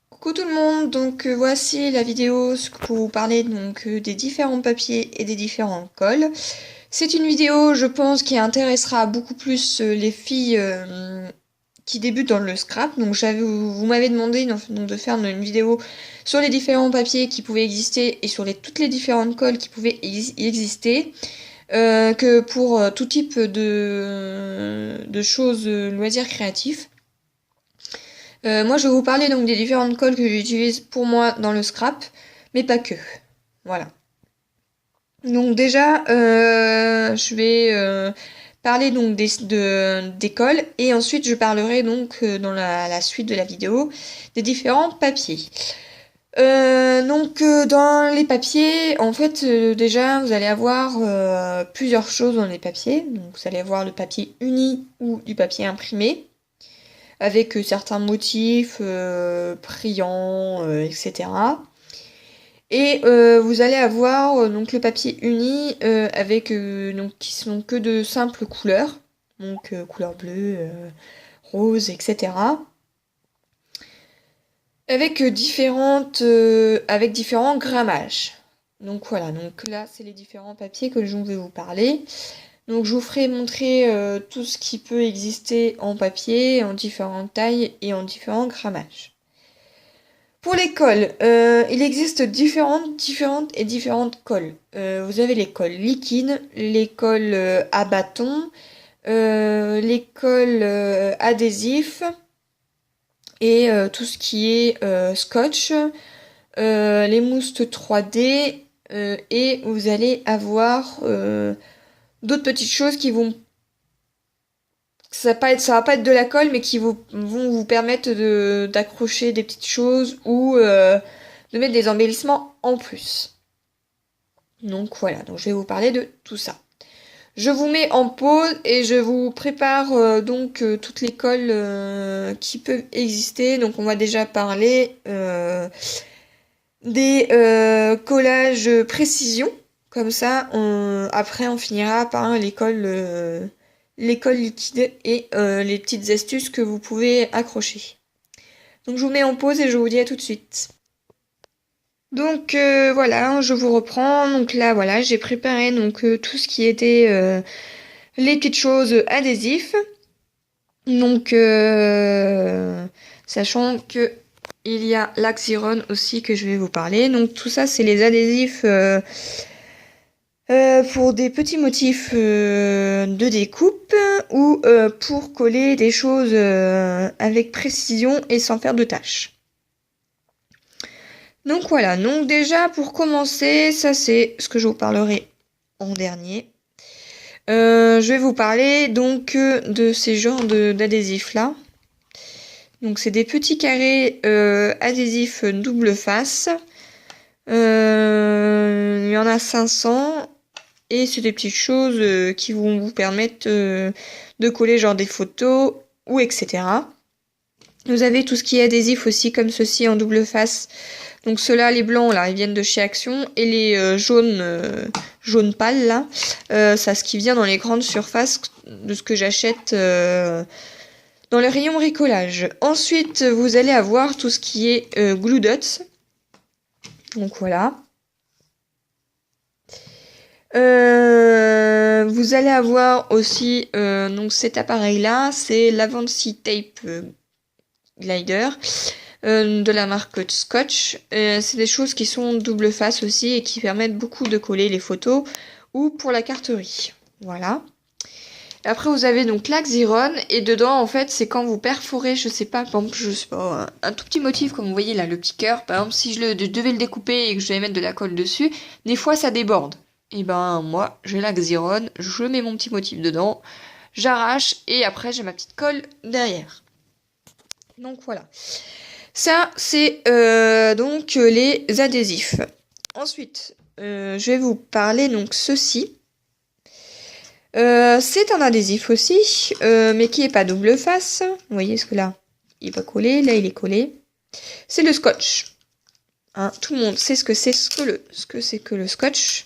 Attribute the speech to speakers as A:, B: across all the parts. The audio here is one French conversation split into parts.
A: Coucou tout le monde, voici la vidéo pour vous parler des différents papiers et des différents cols. C'est une vidéo, je pense, qui intéressera beaucoup plus les filles qui débutent dans le scrap. Vous m'avez demandé de faire une vidéo sur les différents papiers qui pouvaient exister et sur toutes les différentes colles qui pouvaient exister. Que pour tout type de choses, loisirs créatifs. Moi, je vais vous parler des différentes colles que j'utilise pour moi dans le scrap, mais pas que. Voilà. Donc déjà, je vais parler des colles et ensuite je parlerai dans la suite de la vidéo des différents papiers. Dans les papiers, en fait, déjà, vous allez avoir plusieurs choses dans les papiers. Donc, vous allez avoir le papier uni ou du papier imprimé avec certains motifs brillants, etc. Et vous allez avoir le papier uni avec qui sont que de simples couleurs, couleur bleue, rose, etc. Avec avec différents grammages. Donc voilà, donc là c'est les différents papiers que je vais vous parler. Donc je vous ferai montrer tout ce qui peut exister en papier, en différentes tailles et en différents grammages. Pour les colles, il existe différentes colles. Vous avez les colles liquides, les colles à bâton, les colles adhésifs et tout ce qui est scotch, les mousses 3D et vous allez avoir d'autres petites choses qui vont ça va pas être de la colle mais vont vous permettre d'accrocher des petites choses ou de mettre des embellissements en plus. Donc voilà, donc je vais vous parler de tout ça. Je vous mets en pause et je vous prépare toutes les colles qui peuvent exister. Donc on va déjà parler des collages précision. Comme ça, après on finira par l'école liquide et les petites astuces que vous pouvez accrocher. Donc je vous mets en pause et je vous dis à tout de suite. Donc voilà, je vous reprends. Donc là voilà, j'ai préparé tout ce qui était les petites choses adhésifs. Donc sachant que il y a l'Axiron aussi que je vais vous parler. Donc tout ça c'est les adhésifs pour des petits motifs de découpe ou pour coller des choses avec précision et sans faire de tâches. Donc voilà, donc déjà pour commencer, ça c'est ce que je vous parlerai en dernier. Je vais vous parler de ces genres d'adhésifs là. Donc c'est des petits carrés adhésifs double face. Il y en a 500. Et c'est des petites choses qui vont vous permettre de coller genre des photos ou etc. Vous avez tout ce qui est adhésif aussi comme ceci en double face. Donc ceux-là, les blancs là, ils viennent de chez Action. Et les jaunes pâles là, ça ce qui vient dans les grandes surfaces de ce que j'achète dans les rayons bricolage. Ensuite, vous allez avoir tout ce qui est glue dots. Donc voilà. Vous allez avoir aussi cet appareil là, c'est l'Avanci Tape Glider de la marque Scotch. C'est des choses qui sont double face aussi et qui permettent beaucoup de coller les photos ou pour la carterie. Voilà. Après vous avez donc l'Axiron et dedans en fait c'est quand vous perforez, je sais pas, un tout petit motif comme vous voyez là, le petit cœur. Par exemple si je devais le découper et que je devais mettre de la colle dessus, des fois ça déborde. Et ben moi j'ai l'Axiron, je mets mon petit motif dedans, j'arrache et après j'ai ma petite colle derrière. Donc voilà. Ça c'est les adhésifs. Ensuite, je vais vous parler ceci. C'est un adhésif aussi, mais qui est pas double face. Vous voyez ce que là, il est pas collé, là il est collé. C'est le scotch. Hein, tout le monde sait ce que c'est que le scotch.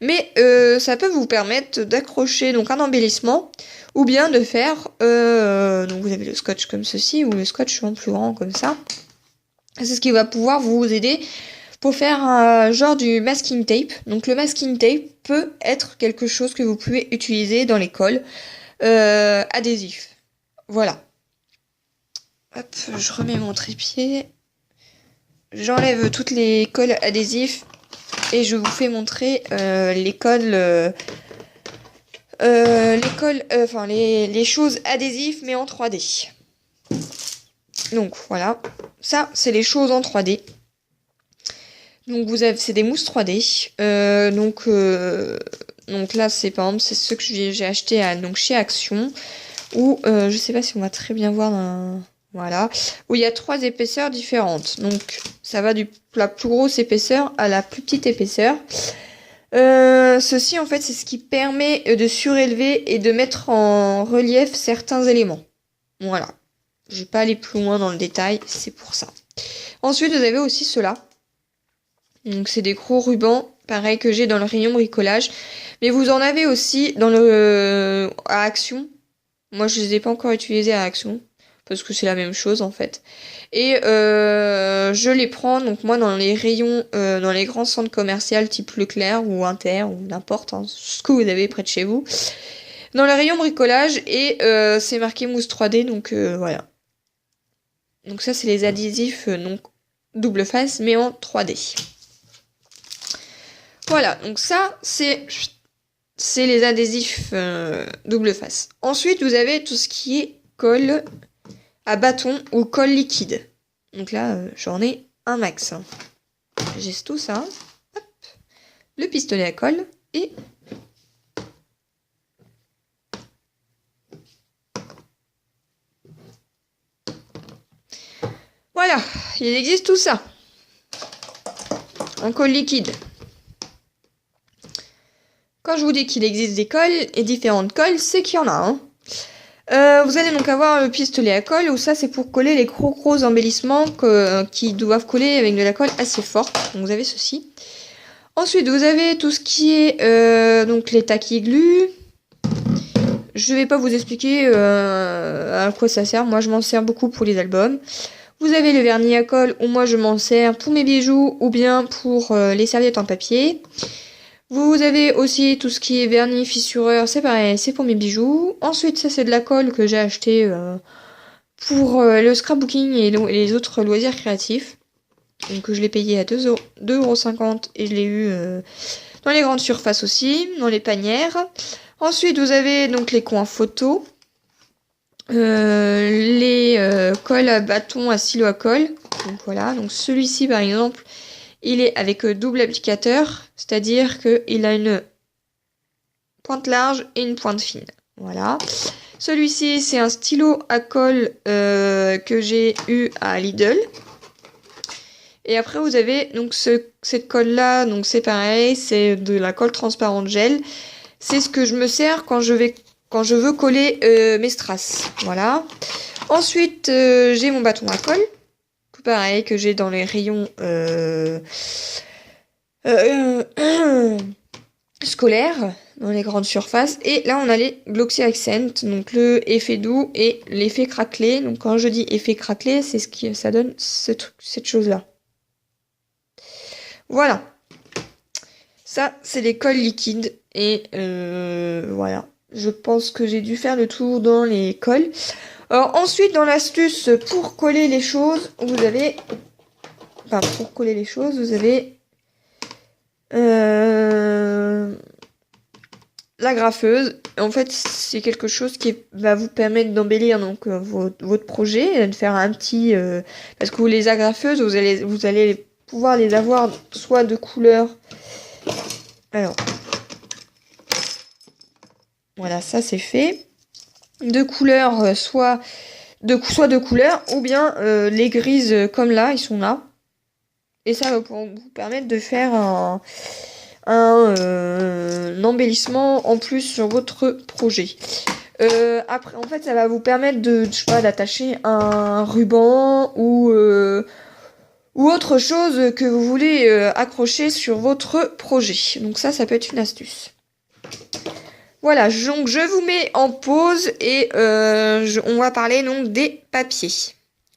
A: Mais ça peut vous permettre d'accrocher un embellissement ou bien de faire donc vous avez le scotch comme ceci ou le scotch en plus grand comme ça. C'est ce qui va pouvoir vous aider pour faire un genre du masking tape. Donc le masking tape peut être quelque chose que vous pouvez utiliser dans les cols adhésifs. Voilà. Hop, je remets mon trépied. J'enlève toutes les cols adhésifs et je vous fais montrer les choses adhésives mais en 3D. Donc voilà, ça c'est les choses en 3D. Donc c'est des mousses 3D. Donc là c'est par exemple c'est ceux que j'ai acheté chez Action. Où je sais pas si on va très bien voir voilà, où il y a 3 épaisseurs différentes. Donc ça va de la plus grosse épaisseur à la plus petite épaisseur. Ceci en fait c'est ce qui permet de surélever et de mettre en relief certains éléments. Voilà. Je vais pas aller plus loin dans le détail, c'est pour ça. Ensuite vous avez aussi ceux-là. Donc c'est des gros rubans, pareil que j'ai dans le rayon bricolage. Mais vous en avez aussi à Action. Moi je les ai pas encore utilisés à Action. Parce que c'est la même chose en fait. Et je les prends donc moi dans les rayons, dans les grands centres commerciaux type Leclerc ou Inter ou n'importe, hein, ce que vous avez près de chez vous. Dans le rayon bricolage et c'est marqué mousse 3D donc voilà. Donc ça c'est les adhésifs donc double face mais en 3D. Voilà, donc ça c'est les adhésifs double face. Ensuite vous avez tout ce qui est colle à bâton ou colle liquide. Donc là, j'en ai un max. J'ai tout ça. Hop. Le pistolet à colle et voilà, il existe tout ça en colle liquide. Quand je vous dis qu'il existe des colles et différentes colles, c'est qu'il y en a. Hein. Vous allez donc avoir le pistolet à colle où ça c'est pour coller les gros embellissements qui doivent coller avec de la colle assez forte. Donc vous avez ceci. Ensuite vous avez tout ce qui est donc les taquis glus. Je vais pas vous expliquer à quoi ça sert. Moi je m'en sers beaucoup pour les albums. Vous avez le vernis à colle où moi je m'en sers pour mes bijoux ou bien pour les serviettes en papier. Vous avez aussi tout ce qui est vernis fissureur, c'est pareil, c'est pour mes bijoux. Ensuite, ça c'est de la colle que j'ai acheté pour le scrapbooking et les autres loisirs créatifs. Donc je l'ai payé à 2,50€ et je l'ai eu dans les grandes surfaces aussi, dans les panières. Ensuite, vous avez donc les coins photo, les colles à bâton à stylo à colle. Donc voilà, donc celui-ci par exemple, il est avec double applicateur, c'est-à-dire qu'il a une pointe large et une pointe fine. Voilà. Celui-ci, c'est un stylo à colle que j'ai eu à Lidl. Et après, vous avez donc cette colle-là, donc c'est pareil, c'est de la colle transparente gel. C'est ce que je me sers quand je veux coller mes strass. Voilà. Ensuite, j'ai mon bâton à colle. Pareil que j'ai dans les rayons scolaires, dans les grandes surfaces. Et là, on a les Glossy Accent, donc le effet doux et l'effet craquelé. Donc quand je dis effet craquelé, c'est ce qui ça donne cette chose-là. Voilà. Ça, c'est les colles liquides. Et voilà. Je pense que j'ai dû faire le tour dans les colles. Alors ensuite, dans l'astuce pour coller les choses, vous avez... Enfin, pour coller les choses, vous avez... la graffeuse. En fait, c'est quelque chose qui va vous permettre d'embellir donc votre projet, de faire un petit... parce que les agrafeuses, vous allez pouvoir les avoir soit de couleur... Alors... Voilà, ça c'est fait. De couleur, soit de couleur, ou bien les grises comme là, ils sont là. Et ça va vous permettre de faire un embellissement en plus sur votre projet. Après, en fait, ça va vous permettre d'attacher un ruban ou autre chose que vous voulez accrocher sur votre projet. Donc ça peut être une astuce. Voilà, donc je vous mets en pause et on va parler donc des papiers.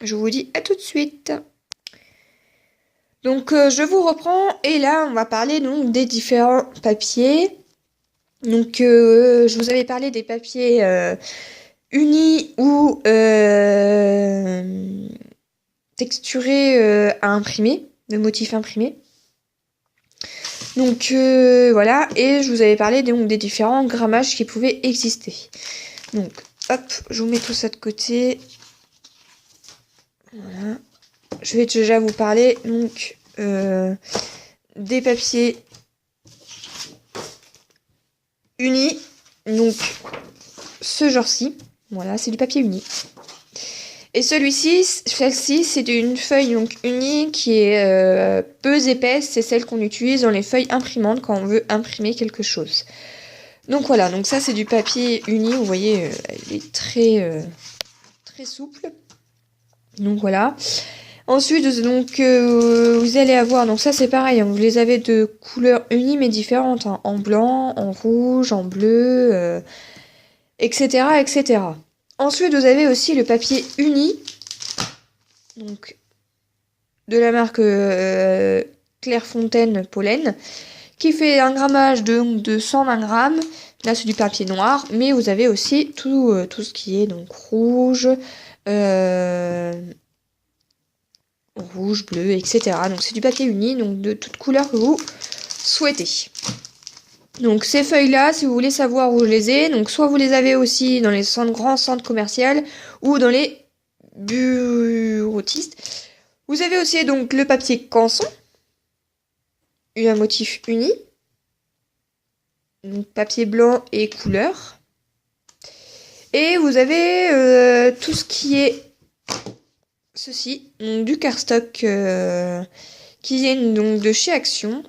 A: Je vous dis à tout de suite. Donc je vous reprends et là on va parler donc des différents papiers. Donc je vous avais parlé des papiers unis ou texturés à imprimer, de motifs imprimés. Donc voilà, et je vous avais parlé donc des différents grammages qui pouvaient exister. Donc hop, je vous mets tout ça de côté. Voilà. Je vais déjà vous parler donc des papiers unis. Donc ce genre-ci, voilà, c'est du papier uni. Et celle-ci, c'est une feuille donc unie qui est peu épaisse. C'est celle qu'on utilise dans les feuilles imprimantes quand on veut imprimer quelque chose. Donc voilà, donc ça c'est du papier uni. Vous voyez, il est très souple. Donc voilà. Ensuite, donc vous allez avoir, donc ça c'est pareil, hein, vous les avez de couleurs unies mais différentes, hein, en blanc, en rouge, en bleu, etc., etc. Ensuite, vous avez aussi le papier uni, donc de la marque Clairefontaine Pollen, qui fait un grammage de 120 grammes. Là, c'est du papier noir, mais vous avez aussi tout ce qui est donc rouge, bleu, etc. Donc c'est du papier uni, donc de toute couleur que vous souhaitez. Donc ces feuilles-là, si vous voulez savoir où je les ai, donc soit vous les avez aussi dans les grands centres commerciaux ou dans les bureautistes. Vous avez aussi donc le papier canson, un motif uni, donc papier blanc et couleur. Et vous avez tout ce qui est ceci, donc du cardstock qui vient donc de chez Action.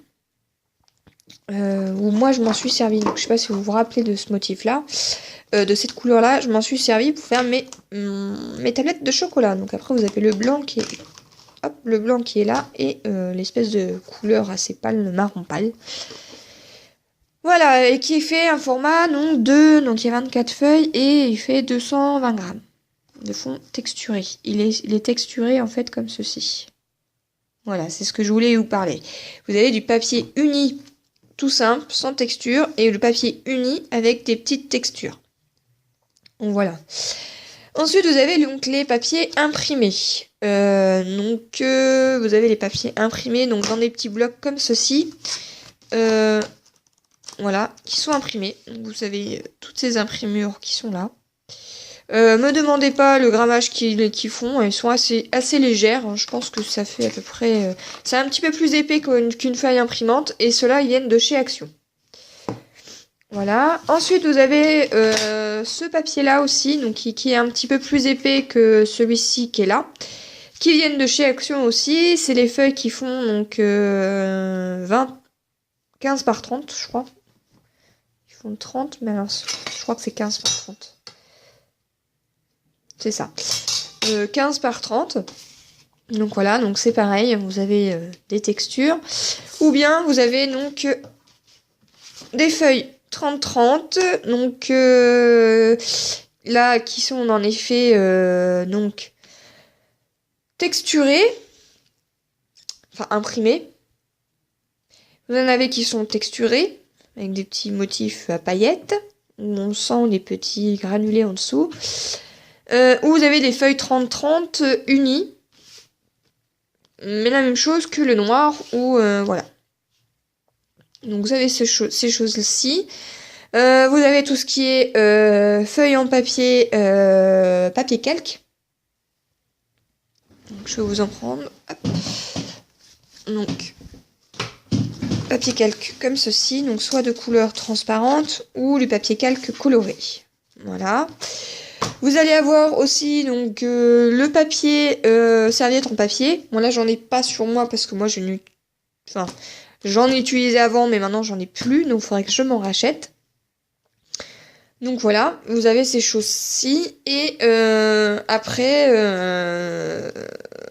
A: Où moi je m'en suis servi. Donc je sais pas si vous vous rappelez de ce motif-là, de cette couleur-là, je m'en suis servi pour faire mes tablettes de chocolat. Donc après vous avez le blanc qui est là et l'espèce de couleur assez pâle, le marron pâle. Voilà, et qui fait un format donc il y a 24 feuilles et il fait 220 grammes de fond texturé. Il est texturé en fait comme ceci. Voilà, c'est ce que je voulais vous parler. Vous avez du papier uni tout simple, sans texture, et le papier uni avec des petites textures. Donc voilà. Ensuite, vous avez donc les papiers imprimés. Vous avez les papiers imprimés donc dans des petits blocs comme ceci. Voilà, qui sont imprimés. Donc vous avez toutes ces imprimures qui sont là. Me demandez pas le grammage qu'ils font, elles sont assez légères. Je pense que ça fait à peu près. C'est un petit peu plus épais qu'une feuille imprimante, et ceux-là ils viennent de chez Action. Voilà. Ensuite vous avez ce papier-là aussi, donc qui est un petit peu plus épais que celui-ci qui est là, qui viennent de chez Action aussi. C'est les feuilles qui font donc 15 par 30, je crois. Ils font 30, mais alors je crois que c'est 15 par 30. C'est ça. 15 par 30. Donc voilà, donc c'est pareil, vous avez des textures. Ou bien vous avez donc des feuilles 30-30. Donc là, qui sont en effet donc texturées. Enfin imprimées. Vous en avez qui sont texturées, avec des petits motifs à paillettes. Où on sent les petits granulés en dessous. Où vous avez des feuilles 30-30 unies, mais la même chose que le noir, ou voilà. Donc vous avez ces choses-ci. Vous avez tout ce qui est feuilles en papier, papier calque. Donc je vais vous en prendre. Hop. Donc papier calque comme ceci, donc soit de couleur transparente ou du papier calque coloré. Voilà. Vous allez avoir aussi donc le papier serviette en papier. Bon là j'en ai pas sur moi parce que moi j'en ai utilisé avant, mais maintenant j'en ai plus, donc il faudrait que je m'en rachète. Donc voilà, vous avez ces choses-ci et après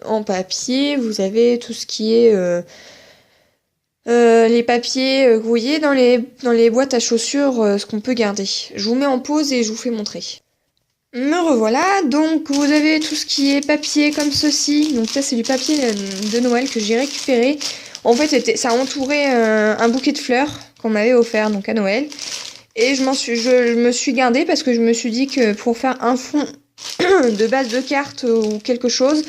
A: en papier vous avez tout ce qui est les papiers que vous voyez dans les boîtes à chaussures, ce qu'on peut garder. Je vous mets en pause et je vous fais montrer.
B: Me revoilà, donc vous avez tout ce qui est papier comme ceci, donc ça c'est du papier de Noël que j'ai récupéré. En fait ça entourait un bouquet de fleurs qu'on m'avait offert donc à Noël. Et je me suis gardée parce que je me suis dit que pour faire un fond de base de cartes ou quelque chose,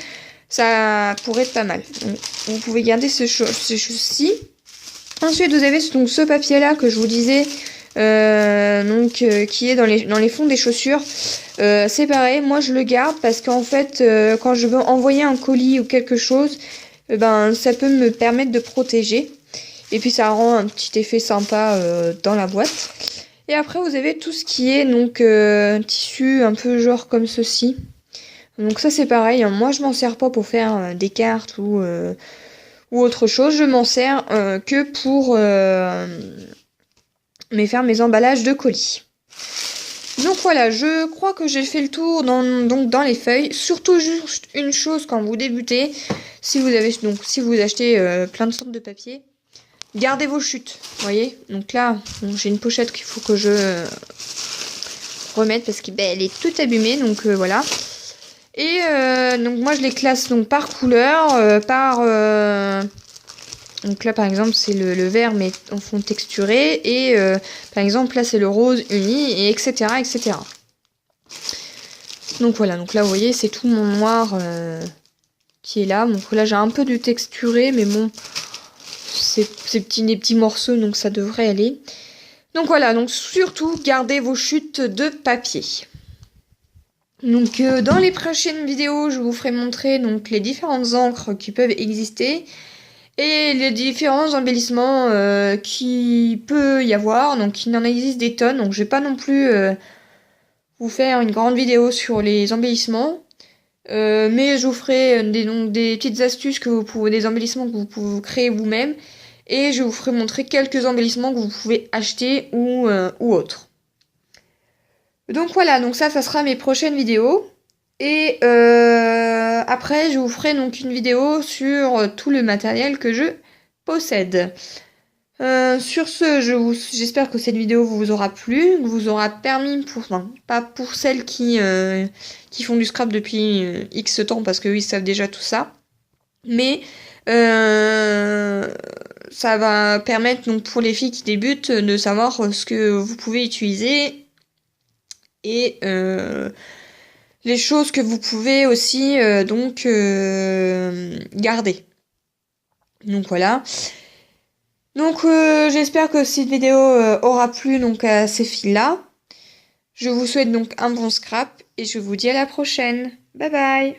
B: ça pourrait être pas mal. Donc, vous pouvez garder ces choses-ci. Ensuite, vous avez donc ce papier-là que je vous disais, qui est dans les fonds des chaussures. C'est pareil, moi je le garde parce qu'en fait, quand je veux envoyer un colis ou quelque chose, ben ça peut me permettre de protéger. Et puis ça rend un petit effet sympa dans la boîte. Et après, vous avez tout ce qui est donc tissu un peu genre comme ceci. Donc ça c'est pareil, hein. Moi je m'en sers pas pour faire des cartes ou autre chose. Je m'en sers que pour faire mes emballages de colis. Donc voilà, je crois que j'ai fait le tour dans les feuilles. Surtout juste une chose quand vous débutez, si vous achetez plein de sortes de papier, gardez vos chutes, voyez. Donc là, j'ai une pochette qu'il faut que je remette parce qu'elle est toute abîmée, donc voilà. Et donc moi je les classe donc par couleur, donc là par exemple c'est le vert mais en fond texturé et par exemple là c'est le rose uni et etc etc. Donc voilà, donc là vous voyez c'est tout mon noir qui est là. Donc là j'ai un peu du texturé mais bon c'est des petits morceaux donc ça devrait aller. Donc voilà, donc surtout gardez vos chutes de papier. Donc dans les prochaines vidéos, je vous ferai montrer donc les différentes encres qui peuvent exister et les différents embellissements qui peut y avoir. Donc il en existe des tonnes, donc je vais pas non plus vous faire une grande vidéo sur les embellissements, mais je vous ferai des petites astuces des embellissements que vous pouvez créer vous-même et je vous ferai montrer quelques embellissements que vous pouvez acheter ou autres. Donc voilà, donc ça sera mes prochaines vidéos. Et après, je vous ferai donc une vidéo sur tout le matériel que je possède. Sur ce, j'espère que cette vidéo vous aura plu, vous aura permis, pas pour celles qui font du scrap depuis X temps, parce qu'eux ils savent déjà tout ça, mais ça va permettre donc pour les filles qui débutent de savoir ce que vous pouvez utiliser et les choses que vous pouvez aussi garder. Donc voilà. Donc j'espère que cette vidéo aura plu donc à ces filles-là. Je vous souhaite donc un bon scrap et je vous dis à la prochaine. Bye bye.